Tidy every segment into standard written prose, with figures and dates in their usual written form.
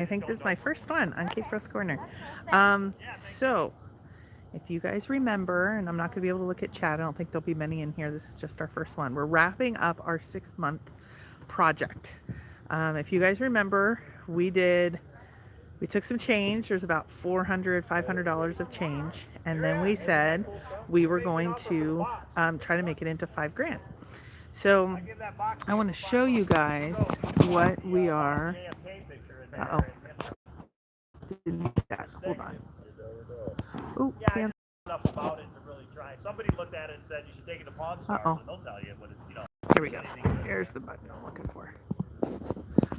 I think this is my first one on Kpro's Corner. Um, so, if you guys remember, and I'm not going to be able to look at chat, I don't think there'll be many in here. This is just our first one. We're wrapping up our 6-month project. If you guys remember, we took some change. There's about $400, $500 of change. And then we said we were going to try to make it into 5 grand. So I want to show you guys what we are. Uh-oh. Didn't need that. Hold on. Oh, yeah, enough about it to really try. Somebody looked at it and said you should take it to Pawn Stars, and they'll tell you what it's, Here we go. Here's the button I'm looking for.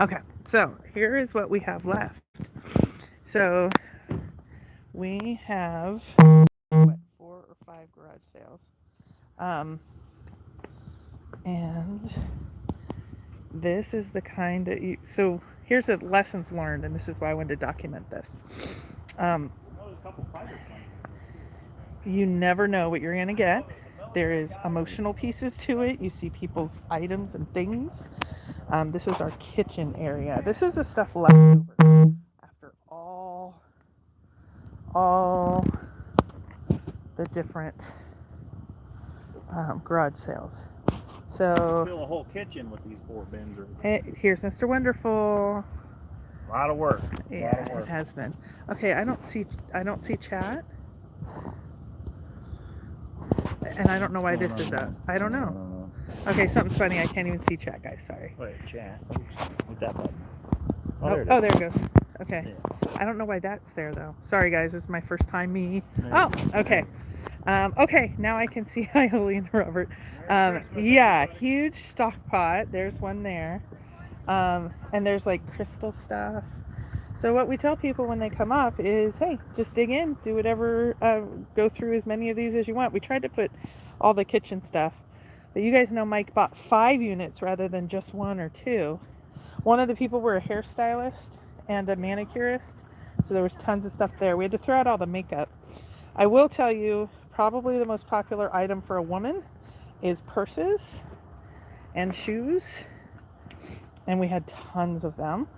Okay, so here is what we have left. So we have 4 or 5 garage sales, and this is the kind that you. So here's the lessons learned, and this is why I wanted to document this. You never know what you're going to get. There is emotional pieces to it. You see people's items and things. This is our kitchen area. This is the stuff left over after all the different garage sales. So fill a whole kitchen with these 4 bins. Here's Mr. Wonderful. A lot of work. Yeah, it has been. Okay, I don't see chat. And I don't know why this is up. I don't know. Okay, something's funny. I can't even see chat, guys. Sorry. Wait, chat. Oops. Hit that button. There it goes. Okay. Yeah. I don't know why that's there, though. Sorry, guys. This is my first time Oh, okay. Okay, now I can see Eileen and Robert. Yeah, huge stock pot. There's one there. And there's like crystal stuff. So what we tell people when they come up is, hey, just dig in, do whatever, go through as many of these as you want. We tried to put all the kitchen stuff, but you guys know Mike bought 5 units rather than just 1 or 2. One of the people were a hairstylist and a manicurist, so there was tons of stuff there. We had to throw out all the makeup. I will tell you, probably the most popular item for a woman is purses and shoes, and we had tons of them.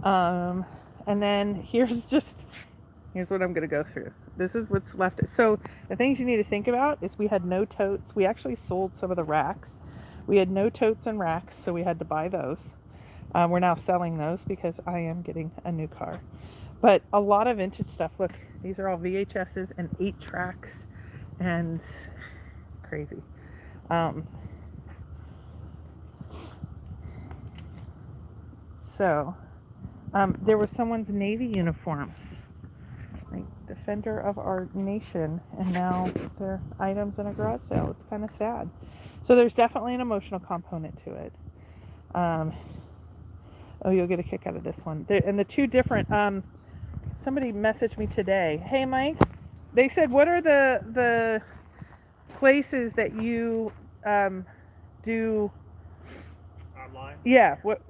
And then here's what I'm going to go through. This is what's left. So the things you need to think about is we had no totes. We actually sold some of the racks. We had no totes and racks, so we had to buy those. We're now selling those because I am getting a new car. But a lot of vintage stuff. Look, these are all VHSs and 8 tracks and crazy. There was someone's Navy uniforms, like defender of our nation, and now they're items in a garage sale. It's kind of sad. So there's definitely an emotional component to it. You'll get a kick out of this one. And the 2 different, somebody messaged me today. Hey, Mike, they said, what are the places that you do online? Yeah, what?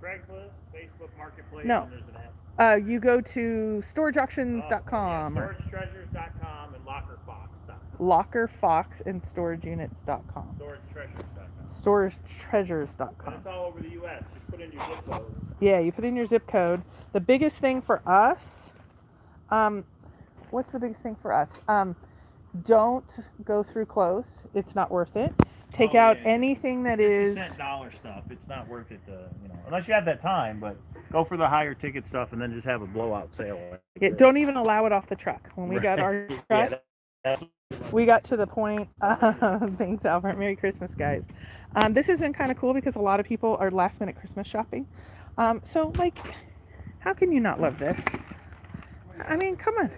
Craigslist, Facebook Marketplace. No. And there's an app. You go to storageauctions.com. StorageTreasures.com and LockerFox.com. LockerFox and StorageUnits.com. StorageTreasures.com. And it's all over the U.S. Just put in your zip code. Yeah, you put in your zip code. The biggest thing for us, what's the biggest thing for us? Don't go through clothes. It's not worth it. Take out anything that is $50 stuff. It's not worth it to, unless you have that time, but go for the higher ticket stuff and then just have a blowout sale. Don't even allow it off the truck. When we got our truck, we got to the point, thanks Albert, Merry Christmas guys. This has been kind of cool because a lot of people are last minute Christmas shopping. So like, how can you not love this? I mean, come on.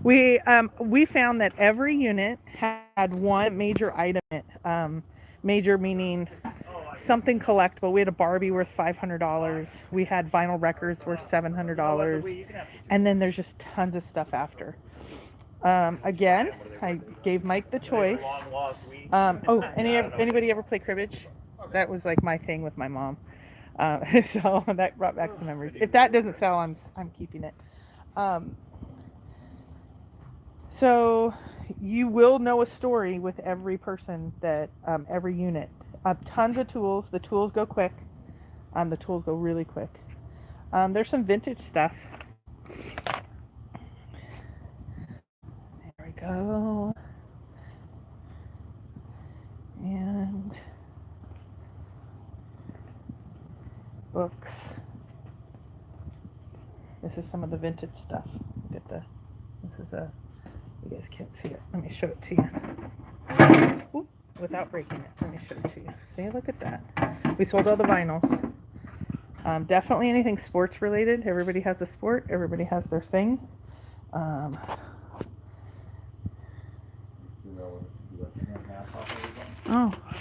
We found that every unit had one major item in it. Major meaning something collectible. We had a Barbie worth $500. We had vinyl records worth $700. And then there's just tons of stuff after. Again, I gave Mike the choice. Anybody ever play cribbage? That was like my thing with my mom. So that brought back some memories. If that doesn't sell, I'm keeping it. So you will know a story with every person that, every unit. Tons of tools. The tools go quick. The tools go really quick. There's some vintage stuff. There we go. And books. This is some of the vintage stuff. Look at this is you guys can't see it. Let me show it to you. Ooh, without breaking it. Let me show it to you. See, look at that. We sold all the vinyls. Definitely anything sports related. Everybody has a sport. Everybody has their thing. Oh,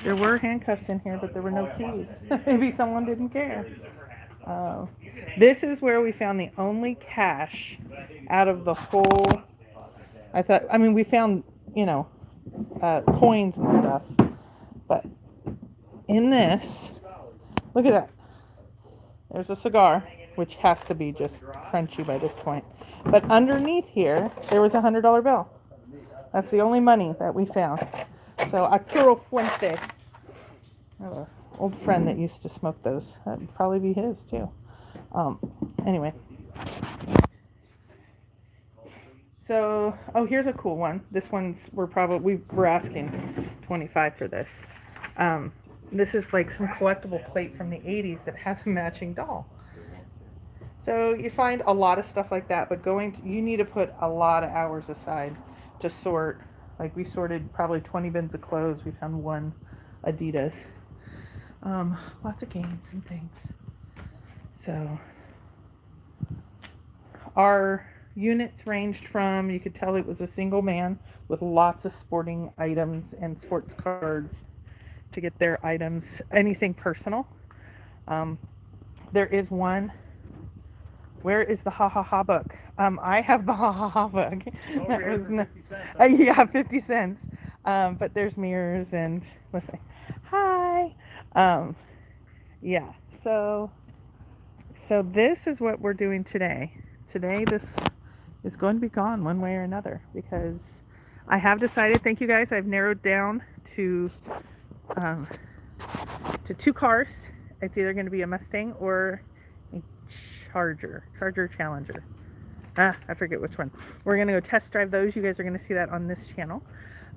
there were handcuffs in here, but there were no keys. Maybe someone didn't care. This is where we found the only cash out of the whole. I mean, we found, coins and stuff. But in this, look at that. There's a cigar, which has to be just crunchy by this point. But underneath here, there was a $100 bill. That's the only money that we found. So Arturo Fuente, I have an old friend that used to smoke those. That would probably be his too. Anyway. So, here's a cool one. This one's, we're asking $25 for this. This is like some collectible plate from the 80s that has a matching doll. So you find a lot of stuff like that, but you need to put a lot of hours aside to sort. Like we sorted probably 20 bins of clothes. We found one Adidas. Lots of games and things. So our units ranged from, you could tell it was a single man with lots of sporting items and sports cards to get their items, anything personal. There is one. Where is the Ha Ha Ha book? I have the Ha Ha Ha book. That was 50 cents. Yeah, 50 cents. But there's mirrors and let's say hi. Yeah. So this is what we're doing today. Today this is going to be gone one way or another because I have decided. Thank you guys. I've narrowed down to 2 cars. It's either going to be a Mustang or a Charger Challenger. I forget which one. We're going to go test drive those. You guys are going to see that on this channel.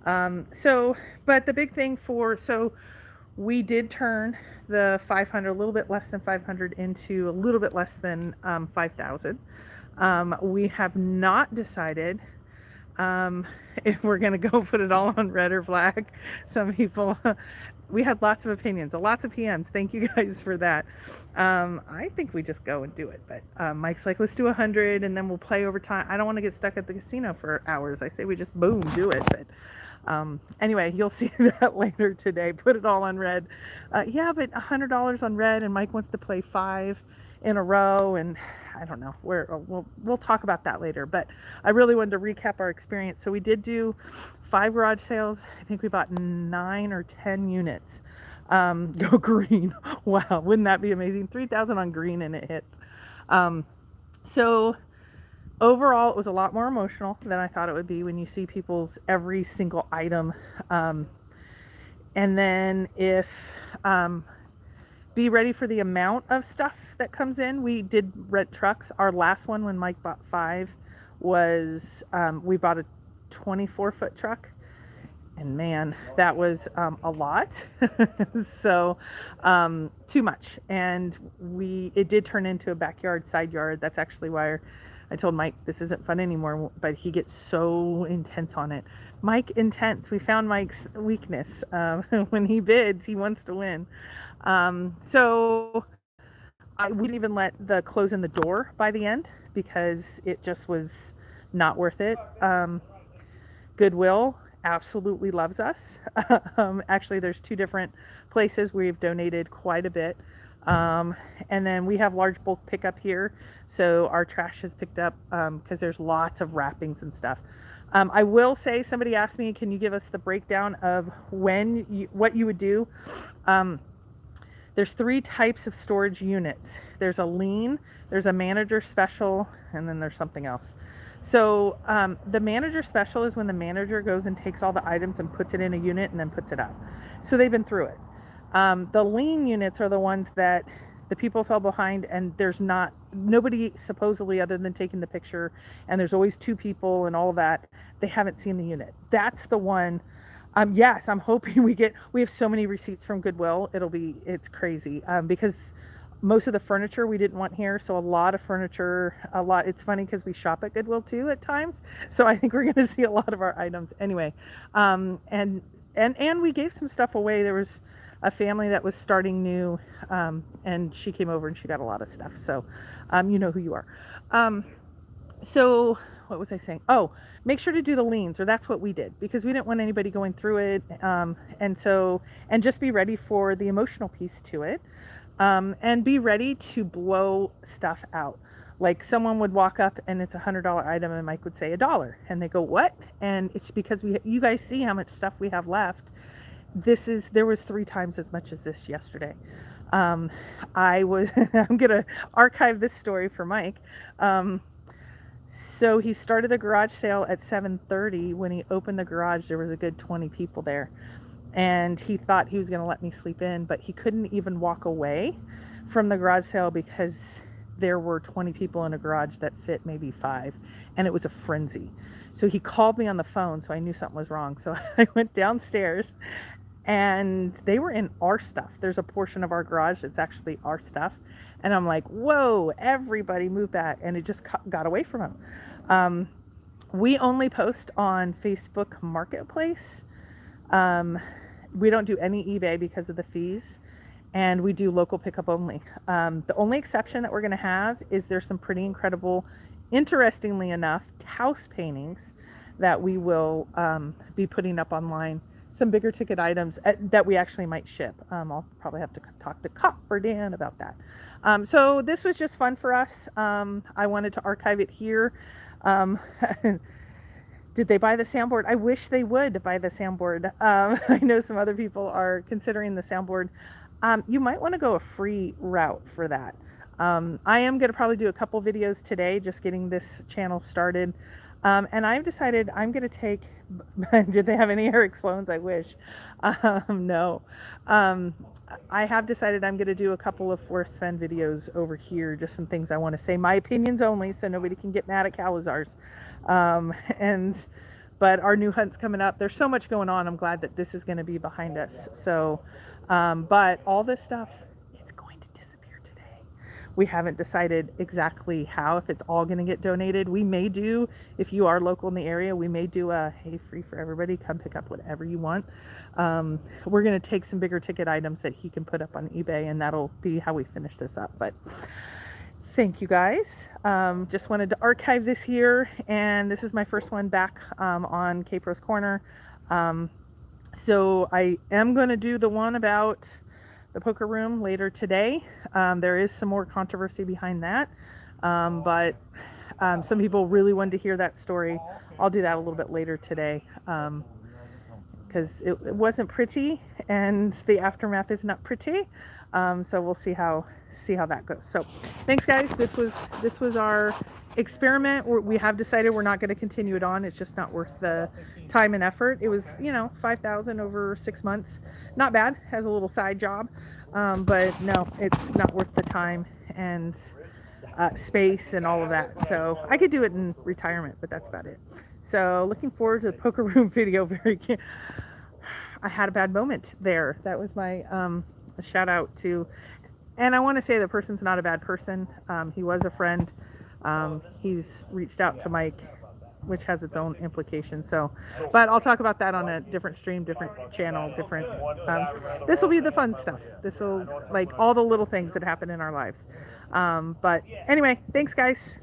But the big thing we did turn the 500, a little bit less than 500 into a little bit less than 5,000. We have not decided if we're going to go put it all on red or black. Some people, we had lots of opinions, lots of PMs. Thank you guys for that. I think we just go and do it. But Mike's like, let's do 100 and then we'll play over time. I don't want to get stuck at the casino for hours. I say we just boom, do it. But anyway, you'll see that later today. Put it all on red. Yeah, but $100 on red, and Mike wants to play 5 in a row, and I don't know. We'll talk about that later. But I really wanted to recap our experience. So we did do 5 garage sales. I think we bought 9 or 10 units. Go green. Wow, wouldn't that be amazing? 3,000 on green, and it hits. So overall, it was a lot more emotional than I thought it would be when you see people's every single item. And then be ready for the amount of stuff that comes in. We did rent trucks. Our last one, when Mike bought 5, was we bought a 24-foot truck. And man, that was a lot. So too much. And it did turn into a backyard, side yard. That's actually why I told Mike this isn't fun anymore, but he gets so intense on it. Mike intense. We found Mike's weakness. When he bids, he wants to win. So we didn't even let the close in the door by the end because it just was not worth it. Goodwill absolutely loves us. Actually, there's 2 different places we've donated quite a bit. And then we have large bulk pickup here, so our trash is picked up because there's lots of wrappings and stuff. I will say, somebody asked me, can you give us the breakdown of what you would do? There's 3 types of storage units. There's a lean, there's a manager special, and then there's something else. So the manager special is when the manager goes and takes all the items and puts it in a unit and then puts it up. So they've been through it. The lean units are the ones that the people fell behind, and there's nobody supposedly other than taking the picture, and there's always two people and all of that. They haven't seen the unit. That's the one. Yes, I'm hoping we have so many receipts from Goodwill. It's crazy, because most of the furniture we didn't want here. So a lot of furniture, it's funny because we shop at Goodwill too at times. So I think we're going to see a lot of our items anyway. And we gave some stuff away. There was a family that was starting new, and she came over and she got a lot of stuff. So, you know who you are. So what was I saying? Oh, make sure to do the liens, or that's what we did, because we didn't want anybody going through it. And just be ready for the emotional piece to it. And be ready to blow stuff out. Like someone would walk up and it's $100 item and Mike would say $1 and they go, what? And it's because you guys see how much stuff we have left. There was 3 times as much as this yesterday. I'm gonna archive this story for Mike. So he started the garage sale at 7:30. When he opened the garage, there was a good 20 people there. And he thought he was going to let me sleep in, but he couldn't even walk away from the garage sale because there were 20 people in a garage that fit maybe 5, and it was a frenzy. So he called me on the phone, so I knew something was wrong. So I went downstairs, and they were in our stuff. There's a portion of our garage that's actually our stuff. And I'm like, whoa, everybody move back. And it just got away from him. We only post on Facebook Marketplace. We don't do any eBay because of the fees, and we do local pickup only. The only exception that we're going to have is there's some pretty incredible, interestingly enough, house paintings that we will be putting up online. Some bigger ticket items that we actually might ship. I'll probably have to talk to Kpro Dan about that. So this was just fun for us. I wanted to archive it here. Did they buy the soundboard? I wish they would buy the soundboard. I know some other people are considering the soundboard. You might want to go a free route for that. I am going to probably do a couple videos today, just getting this channel started. And I've decided I'm going to take, did they have any Eric Sloans? I wish. No. I have decided I'm going to do a couple of Forest Fen videos over here, just some things I want to say. My opinions only, so nobody can get mad at Calazars. But our new hunt's coming up. There's so much going on. I'm glad that this is going to be behind us. So, but all this stuff, it's going to disappear today. We haven't decided exactly how, if it's all going to get donated. We may do, if you are local in the area, we may do a, hey, free for everybody, come pick up whatever you want. We're going to take some bigger ticket items that he can put up on eBay, and that'll be how we finish this up. But thank you guys. Just wanted to archive this here, and this is my first one back on Kpro's Corner. So I am going to do the one about the poker room later today. There is some more controversy behind that, but some people really wanted to hear that story. I'll do that a little bit later today, because it wasn't pretty, and the aftermath is not pretty. So we'll see how that goes. So thanks guys. This was our experiment. We have decided we're not going to continue it on. It's just not worth the time and effort. It was, $5,000 over 6 months. Not bad. Has a little side job. But no, it's not worth the time and space and all of that. So I could do it in retirement, but that's about it. So looking forward to the poker room video. I had a bad moment there. That was my shout out to, and I want to say the person's not a bad person. He was a friend. He's reached out to Mike, which has its own implications. So, but I'll talk about that on a different stream, different channel, different. This will be the fun stuff. This will, like, all the little things that happen in our lives. But anyway, thanks guys.